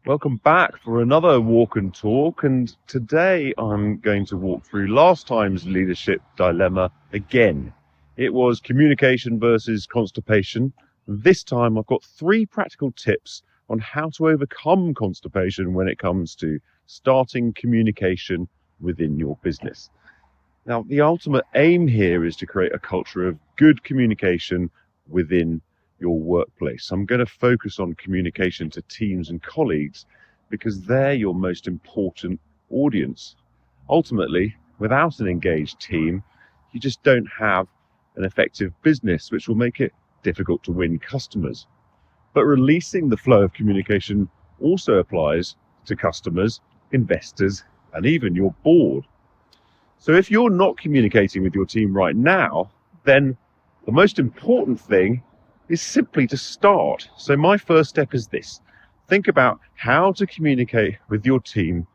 Welcome back for another Walk and Talk, and today I'm going to walk through last time's leadership dilemma again. It was communication versus constipation. This time I've got 3 practical tips on how to overcome constipation when it comes to starting communication within your business. Now, the ultimate aim here is to create a culture of good communication within your workplace. I'm going to focus on communication to teams and colleagues because they're your most important audience. Ultimately, without an engaged team, you just don't have an effective business, which will make it difficult to win customers. But releasing the flow of communication also applies to customers, investors, and even your board. So if you're not communicating with your team right now, then the most important thing is simply to start. So my first step is this. Think about how to communicate with your team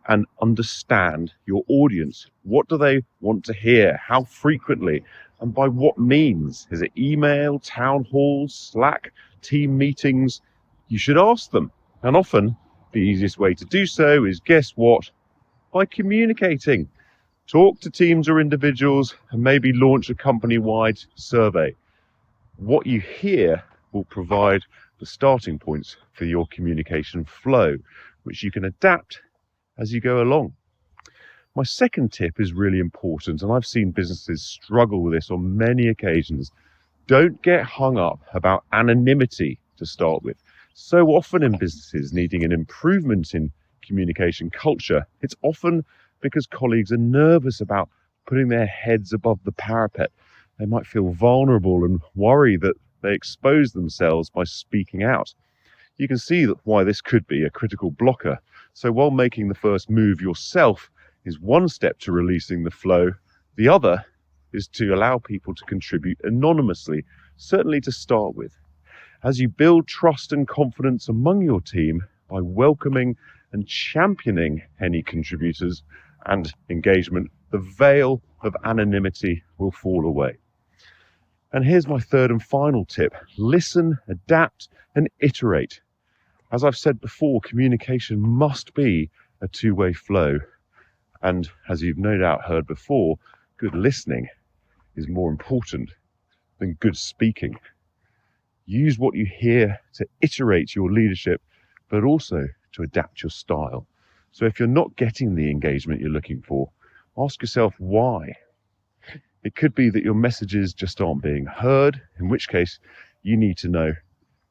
and understand your audience. What do they want to hear? How frequently? And by what means? Is it email, town halls, Slack, team meetings? You should ask them. And often the easiest way to do so is, guess what? By communicating. Talk to teams or individuals and maybe launch a company-wide survey. What you hear will provide the starting points for your communication flow, which you can adapt as you go along. My second tip is really important, and I've seen businesses struggle with this on many occasions. Don't get hung up about anonymity to start with. So often in businesses needing an improvement in communication culture, it's often because colleagues are nervous about putting their heads above the parapet. They might feel vulnerable and worry that they expose themselves by speaking out. You can see that why this could be a critical blocker. So while making the first move yourself is one step to releasing the flow, the other is to allow people to contribute anonymously, certainly to start with. As you build trust and confidence among your team by welcoming and championing any contributors and engagement, the veil of anonymity will fall away. And here's my third and final tip. Listen, adapt, and iterate. As I've said before, communication must be a two-way flow. And as you've no doubt heard before, good listening is more important than good speaking. Use what you hear to iterate your leadership, but also to adapt your style. So if you're not getting the engagement you're looking for, ask yourself why. It could be that your messages just aren't being heard, in which case you need to know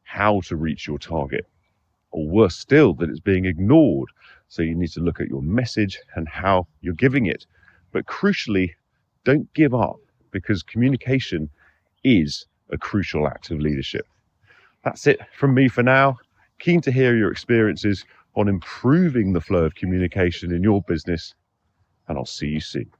how to reach your target. Or worse still, that it's being ignored. So you need to look at your message and how you're giving it. But crucially, don't give up, because communication is a crucial act of leadership. That's it from me for now. Keen to hear your experiences on improving the flow of communication in your business, and I'll see you soon.